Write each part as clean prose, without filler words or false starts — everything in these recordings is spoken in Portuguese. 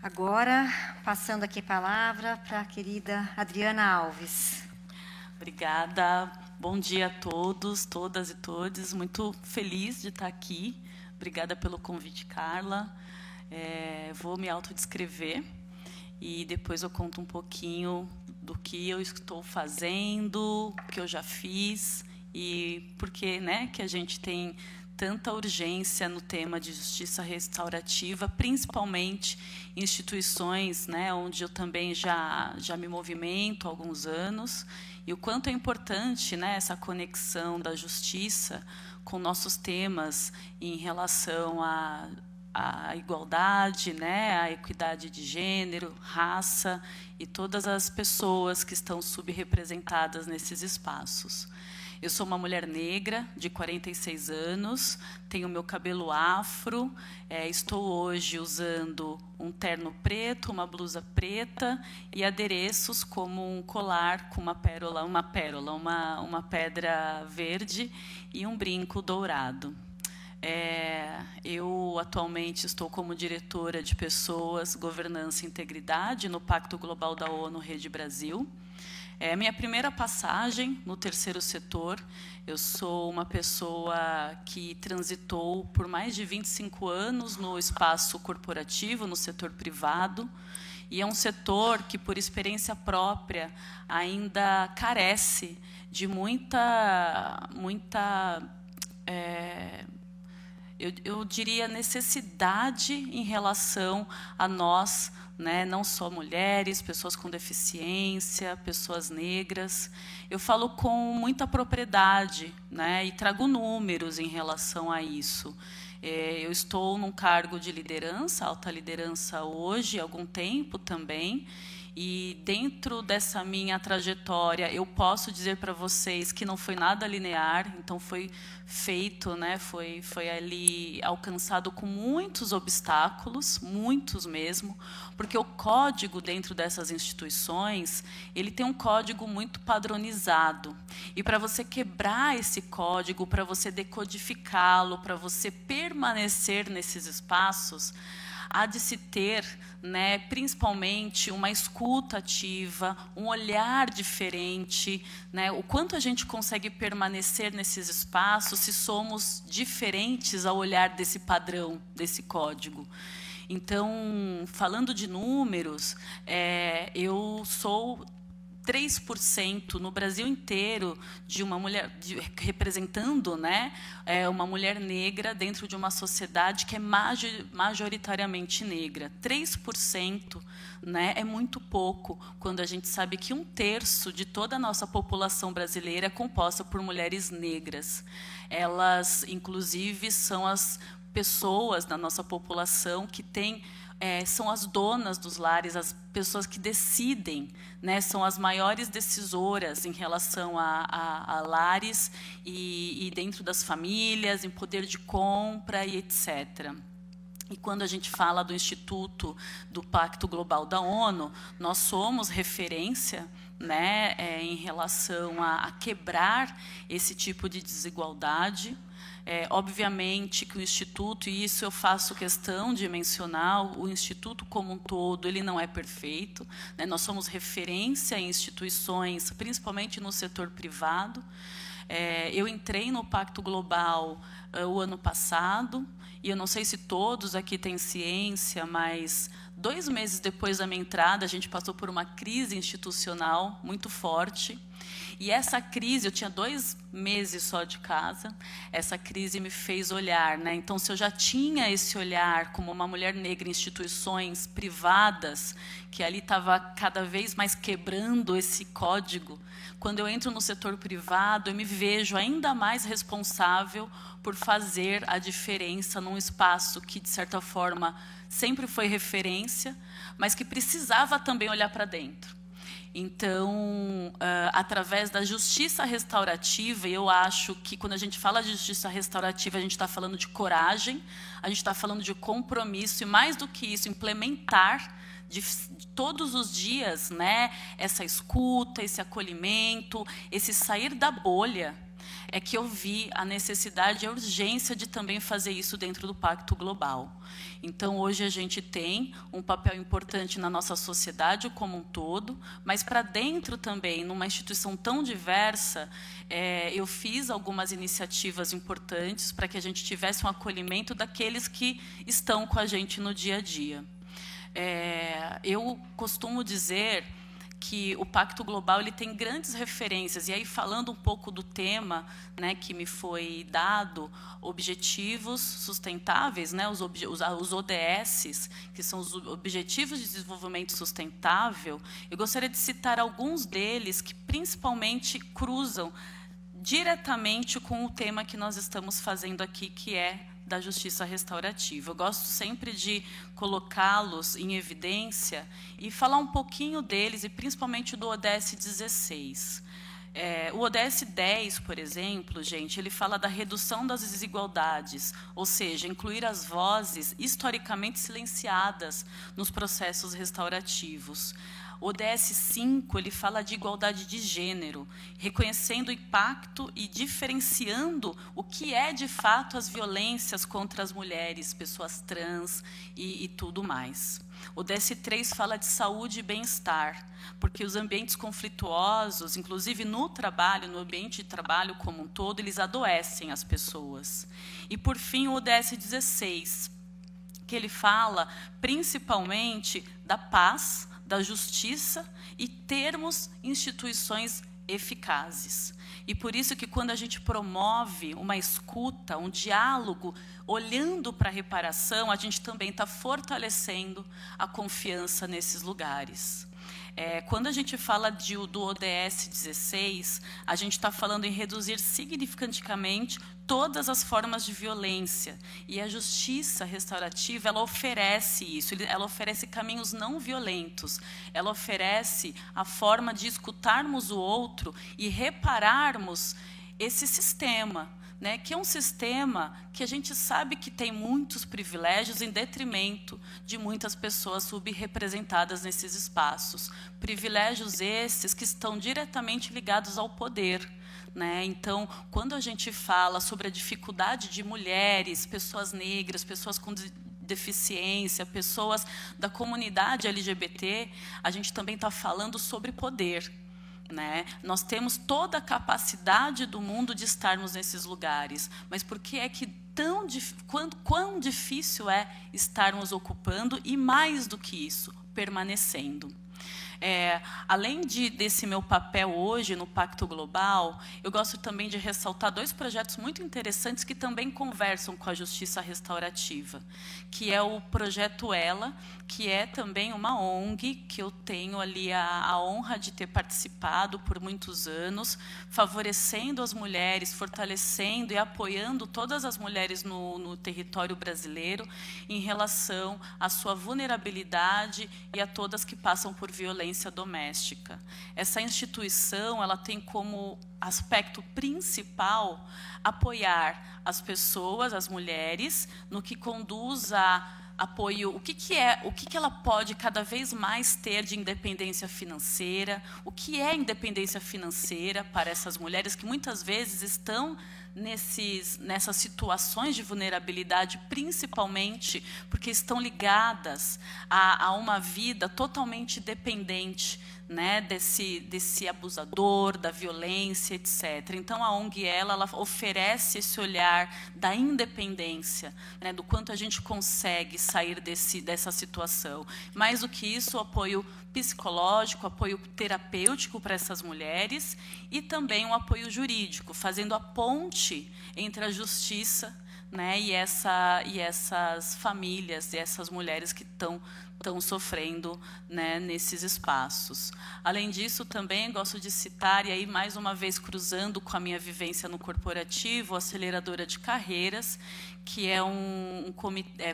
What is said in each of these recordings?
Agora, passando aqui a palavra para a querida Adriana Alves. Obrigada. Bom dia a todos, todas e todos. Muito feliz de estar aqui. Obrigada pelo convite, Carla. Vou me autodescrever e depois eu conto um pouquinho do que eu estou fazendo, o que eu já fiz e por que, né, que a gente tem tanta urgência no tema de justiça restaurativa, principalmente em instituições, né, onde eu também já me movimento há alguns anos, e o quanto é importante, né, essa conexão da justiça com nossos temas em relação à igualdade, né, à equidade de gênero, raça e todas as pessoas que estão subrepresentadas nesses espaços. Eu sou uma mulher negra, de 46 anos, tenho meu cabelo afro, estou hoje usando um terno preto, uma blusa preta e adereços como um colar com uma pedra verde e um brinco dourado. Eu atualmente estou como diretora de Pessoas, Governança e Integridade no Pacto Global da ONU Rede Brasil. É a minha primeira passagem no terceiro setor. Eu sou uma pessoa que transitou por mais de 25 anos no espaço corporativo, no setor privado, e é um setor que, por experiência própria, ainda carece de eu diria, necessidade em relação a nós, né, não só mulheres, pessoas com deficiência, pessoas negras. Eu falo com muita propriedade, né, e trago números em relação a isso. Eu estou num cargo de liderança, alta liderança hoje, há algum tempo também, e dentro dessa minha trajetória, eu posso dizer para vocês que não foi nada linear, então foi feito, né, foi ali alcançado com muitos obstáculos, muitos mesmo, porque o código dentro dessas instituições, ele tem um código muito padronizado. E para você quebrar esse código, para você decodificá-lo, para você permanecer nesses espaços, há de se ter, né, principalmente uma escuta ativa, um olhar diferente, né, o quanto a gente consegue permanecer nesses espaços se somos diferentes ao olhar desse padrão, desse código. Então, falando de números, eu sou 3% no Brasil inteiro de uma mulher, representando, né, uma mulher negra dentro de uma sociedade que é majoritariamente negra. 3%, né, é muito pouco, quando a gente sabe que 1/3 de toda a nossa população brasileira é composta por mulheres negras. Elas, inclusive, são as pessoas da nossa população que têm são as donas dos lares, as pessoas que decidem, né, são as maiores decisoras em relação a lares e dentro das famílias, em poder de compra e etc. E quando a gente fala do Instituto do Pacto Global da ONU, nós somos referência, né, em relação a quebrar esse tipo de desigualdade. Obviamente que o Instituto, e isso eu faço questão de mencionar, o Instituto como um todo, ele não é perfeito, né? Nós somos referência em instituições, principalmente no setor privado. Eu entrei no Pacto Global o ano passado, e eu não sei se todos aqui têm ciência, mas 2 meses depois da minha entrada, a gente passou por uma crise institucional muito forte. E essa crise, eu tinha 2 meses só de casa, essa crise me fez olhar, né? Então, se eu já tinha esse olhar como uma mulher negra em instituições privadas, que ali estava cada vez mais quebrando esse código, quando eu entro no setor privado, eu me vejo ainda mais responsável por fazer a diferença num espaço que, de certa forma, sempre foi referência, mas que precisava também olhar para dentro. Então, através da justiça restaurativa, eu acho que quando a gente fala de justiça restaurativa, a gente está falando de coragem, a gente está falando de compromisso e, mais do que isso, implementar de todos os dias, né, essa escuta, esse acolhimento, esse sair da bolha. é que eu vi a necessidade e a urgência de também fazer isso dentro do Pacto Global. Então, hoje a gente tem um papel importante na nossa sociedade como um todo, mas para dentro também, numa instituição tão diversa, eu fiz algumas iniciativas importantes para que a gente tivesse um acolhimento daqueles que estão com a gente no dia a dia. Eu costumo dizer que o Pacto Global ele tem grandes referências, e aí falando um pouco do tema, né, que me foi dado, objetivos sustentáveis, né, os ODS, que são os Objetivos de Desenvolvimento Sustentável, eu gostaria de citar alguns deles que principalmente cruzam diretamente com o tema que nós estamos fazendo aqui, que é da justiça restaurativa. Eu gosto sempre de colocá-los em evidência e falar um pouquinho deles, e principalmente do ODS 16. O ODS 10, por exemplo, gente, ele fala da redução das desigualdades, ou seja, incluir as vozes historicamente silenciadas nos processos restaurativos. O ODS 5, ele fala de igualdade de gênero, reconhecendo o impacto e diferenciando o que é, de fato, as violências contra as mulheres, pessoas trans e tudo mais. O ODS 3 fala de saúde e bem-estar, porque os ambientes conflituosos, inclusive no trabalho, no ambiente de trabalho como um todo, eles adoecem as pessoas. E, por fim, o ODS 16, que ele fala principalmente da paz, da justiça e termos instituições eficazes. E por isso que quando a gente promove uma escuta, um diálogo, olhando para a reparação, a gente também está fortalecendo a confiança nesses lugares. Quando a gente fala do ODS 16, a gente está falando em reduzir significativamente todas as formas de violência. E a justiça restaurativa, ela oferece isso, ela oferece caminhos não violentos, ela oferece a forma de escutarmos o outro e repararmos esse sistema, né, que é um sistema que a gente sabe que tem muitos privilégios em detrimento de muitas pessoas subrepresentadas nesses espaços. Privilégios esses que estão diretamente ligados ao poder. Né? Então, quando a gente fala sobre a dificuldade de mulheres, pessoas negras, pessoas com deficiência, pessoas da comunidade LGBT, a gente também está falando sobre poder. Né? Nós temos toda a capacidade do mundo de estarmos nesses lugares, mas por que é que quão difícil é estarmos ocupando e, mais do que isso, permanecendo? Além desse meu papel hoje no Pacto Global, eu gosto também de ressaltar dois projetos muito interessantes que também conversam com a justiça restaurativa, que é o projeto Ela, que é também uma ONG, que eu tenho ali a honra de ter participado por muitos anos, favorecendo as mulheres, fortalecendo e apoiando todas as mulheres no território brasileiro em relação à sua vulnerabilidade e a todas que passam por violência doméstica. Essa instituição, ela tem como aspecto principal apoiar as pessoas, as mulheres, no que conduz a apoio, o que ela pode cada vez mais ter de independência financeira, o que é independência financeira para essas mulheres que muitas vezes estão nessas situações de vulnerabilidade, principalmente porque estão ligadas a uma vida totalmente dependente, né, desse abusador, da violência, etc. Então, a ONG ela oferece esse olhar da independência, né, do quanto a gente consegue sair dessa situação. Mais do que isso, o apoio psicológico, apoio terapêutico para essas mulheres e também um apoio jurídico, fazendo a ponte entre a justiça, né, e essas famílias, e essas mulheres que estão sofrendo, né, nesses espaços. Além disso, também gosto de citar, e aí mais uma vez cruzando com a minha vivência no corporativo, a Aceleradora de Carreiras, que é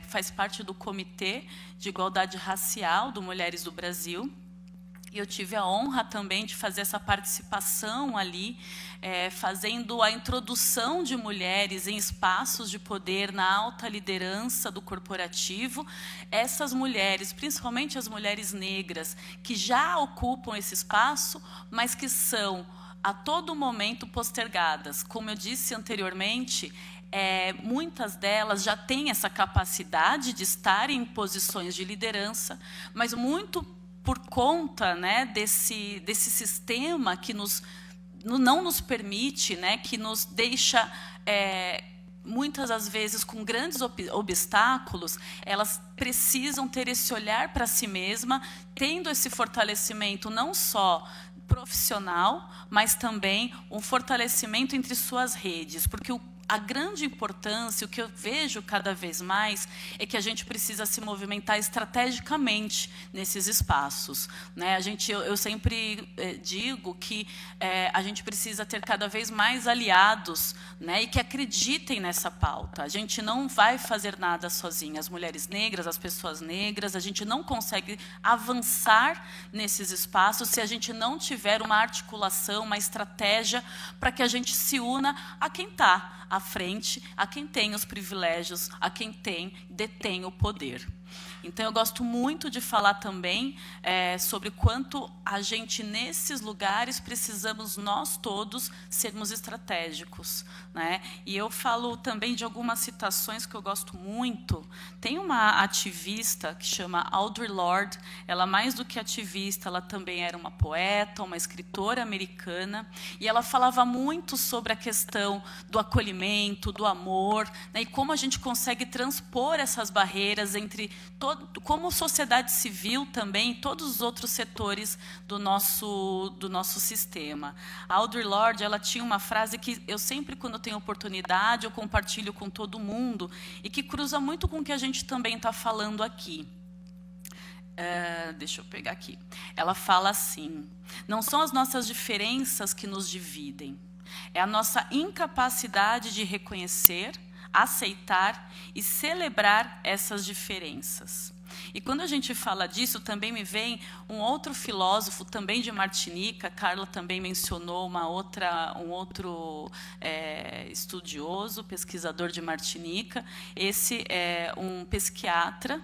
faz parte do Comitê de Igualdade Racial do Mulheres do Brasil. E eu tive a honra também de fazer essa participação ali, fazendo a introdução de mulheres em espaços de poder na alta liderança do corporativo. Essas mulheres, principalmente as mulheres negras, que já ocupam esse espaço, mas que são a todo momento postergadas. Como eu disse anteriormente, muitas delas já têm essa capacidade de estar em posições de liderança, mas muito por conta, né, desse sistema que não nos permite, né, que nos deixa, muitas das vezes, com grandes obstáculos, elas precisam ter esse olhar para si mesma, tendo esse fortalecimento não só profissional, mas também um fortalecimento entre suas redes, porque a grande importância, o que eu vejo cada vez mais, é que a gente precisa se movimentar estrategicamente nesses espaços, né? Eu sempre digo que a gente precisa ter cada vez mais aliados, né? E que acreditem nessa pauta. A gente não vai fazer nada sozinha. As mulheres negras, as pessoas negras, a gente não consegue avançar nesses espaços se a gente não tiver uma articulação, uma estratégia para que a gente se una a quem está à frente, a quem tem os privilégios, a quem detém o poder. Então, eu gosto muito de falar também sobre quanto a gente, nesses lugares, precisamos nós todos sermos estratégicos, né? E eu falo também de algumas citações que eu gosto muito. Tem uma ativista que chama Audre Lorde. Ela, mais do que ativista, ela também era uma poeta, uma escritora americana, e ela falava muito sobre a questão do acolhimento, do amor, né? E como a gente consegue transpor essas barreiras entre como sociedade civil também, todos os outros setores do nosso sistema. A Audre Lorde, ela tinha uma frase que eu sempre, quando eu tenho oportunidade, eu compartilho com todo mundo, e que cruza muito com o que a gente também está falando aqui. Deixa eu pegar aqui. Ela fala assim: não são as nossas diferenças que nos dividem, é a nossa incapacidade de reconhecer, aceitar e celebrar essas diferenças. E quando a gente fala disso, também me vem um outro filósofo, também de Martinica. Carla também mencionou um outro estudioso, pesquisador de Martinica. Esse é um psiquiatra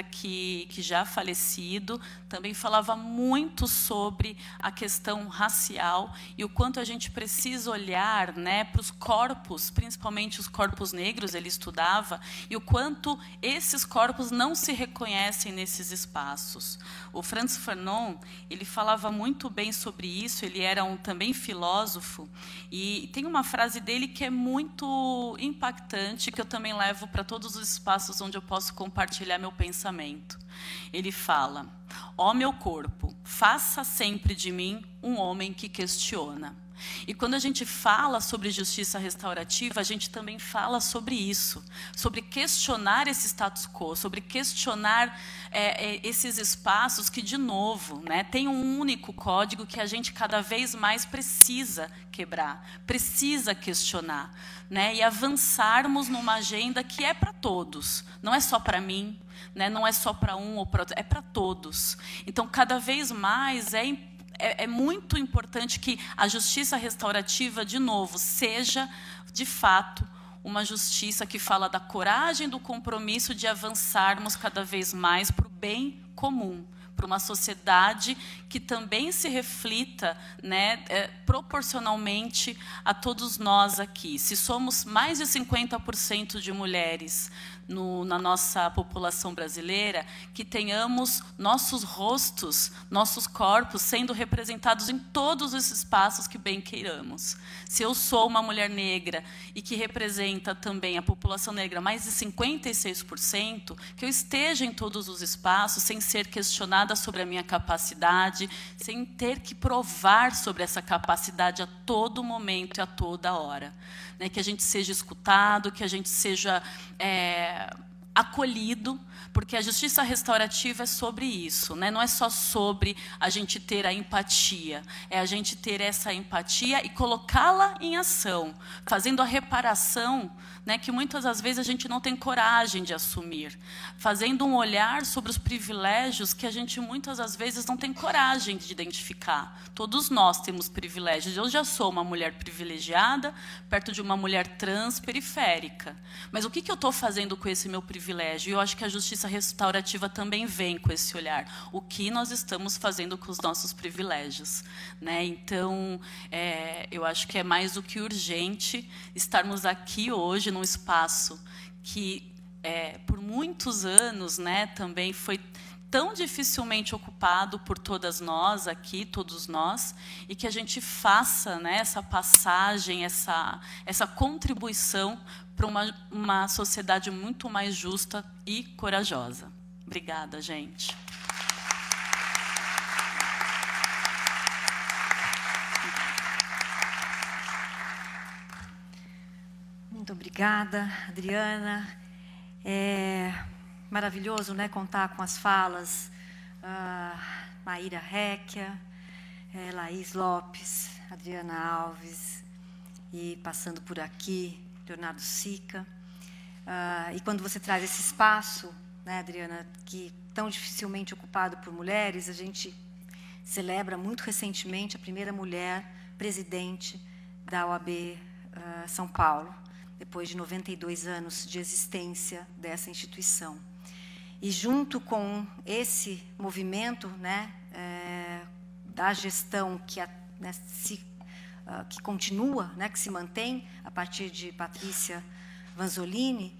que já falecido, também falava muito sobre a questão racial e o quanto a gente precisa olhar, né, para os corpos, principalmente os corpos negros, ele estudava, e o quanto esses corpos não se reconhecem nesses espaços. O Frantz Fanon, ele falava muito bem sobre isso, ele era também filósofo, e tem uma frase dele que é muito impactante, que eu também levo para todos os espaços onde eu posso compartilhar meu pensamento. Ele fala: ó meu corpo, faça sempre de mim um homem que questiona. E quando a gente fala sobre justiça restaurativa, a gente também fala sobre isso, sobre questionar esse status quo, sobre questionar esses espaços que, de novo, né, tem um único código que a gente cada vez mais precisa quebrar, precisa questionar, né, e avançarmos numa agenda que é para todos, não é só para mim, né, não é só para um ou para outro, é para todos. Então, cada vez mais é muito importante que a justiça restaurativa, de novo, seja, de fato, uma justiça que fala da coragem, do compromisso de avançarmos cada vez mais para o bem comum, para uma sociedade que também se reflita, né, proporcionalmente a todos nós aqui. Se somos mais de 50% de mulheres na nossa população brasileira, que tenhamos nossos rostos, nossos corpos sendo representados em todos os espaços que bem queiramos. Se eu sou uma mulher negra e que representa também a população negra mais de 56%, que eu esteja em todos os espaços sem ser questionada sobre a minha capacidade, sem ter que provar sobre essa capacidade a todo momento e a toda hora. Né? Que a gente seja escutado, que a gente seja acolhido, porque a justiça restaurativa é sobre isso, né? Não é só sobre a gente ter a empatia, é a gente ter essa empatia e colocá-la em ação, fazendo a reparação, né, que muitas das vezes a gente não tem coragem de assumir, fazendo um olhar sobre os privilégios que a gente muitas das vezes não tem coragem de identificar. Todos nós temos privilégios. Eu já sou uma mulher privilegiada, perto de uma mulher trans periférica. Mas o que eu estou fazendo com esse meu privilégio? privilégio. E eu acho que a justiça restaurativa também vem com esse olhar. O que nós estamos fazendo com os nossos privilégios, né? Então, eu acho que é mais do que urgente estarmos aqui hoje num espaço que, por muitos anos, né, também foi tão dificilmente ocupado por todas nós aqui, todos nós, e que a gente faça, né, essa passagem, essa contribuição para uma sociedade muito mais justa e corajosa. Obrigada, gente. Muito obrigada, Adriana. Maravilhoso, né, contar com as falas Maíra Réquia, Laís Lopes, Adriana Alves, e passando por aqui, Leonardo Sica. E quando você traz esse espaço, né, Adriana, que tão dificilmente ocupado por mulheres, a gente celebra muito recentemente a primeira mulher presidente da OAB São Paulo, depois de 92 anos de existência dessa instituição. E junto com esse movimento, né, da gestão que continua, né, que se mantém a partir de Patrícia Vanzolini,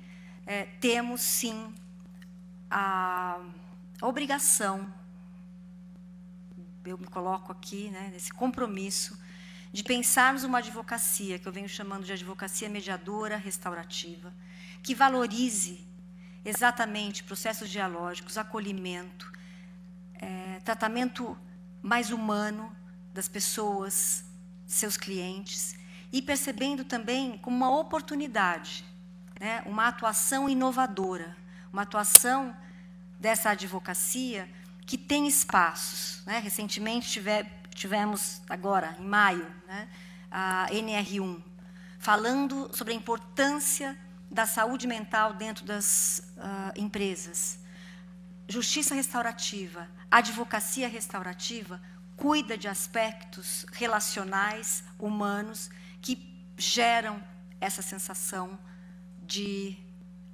temos sim a obrigação, eu me coloco aqui, né, nesse compromisso de pensarmos uma advocacia que eu venho chamando de advocacia mediadora restaurativa, que valorize exatamente processos dialógicos, acolhimento, tratamento mais humano das pessoas, de seus clientes, e percebendo também como uma oportunidade, né, uma atuação inovadora, uma atuação dessa advocacia que tem espaços, né? Recentemente tivemos agora, em maio, né, a NR1, falando sobre a importância da saúde mental dentro das empresas. Justiça restaurativa, advocacia restaurativa, cuida de aspectos relacionais, humanos, que geram essa sensação de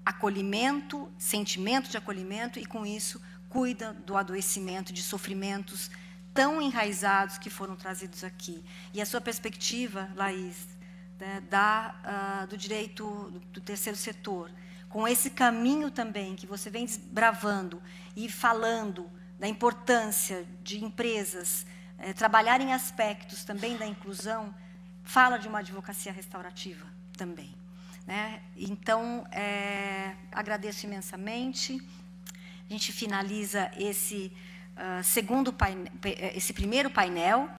acolhimento, sentimento de acolhimento, e, com isso, cuida do adoecimento, de sofrimentos tão enraizados que foram trazidos aqui. E a sua perspectiva, Laís, né, do direito do terceiro setor, com esse caminho também que você vem desbravando e falando da importância de empresas trabalharem aspectos também da inclusão, fala de uma advocacia restaurativa também, né? Então, agradeço imensamente. A gente finaliza esse primeiro painel.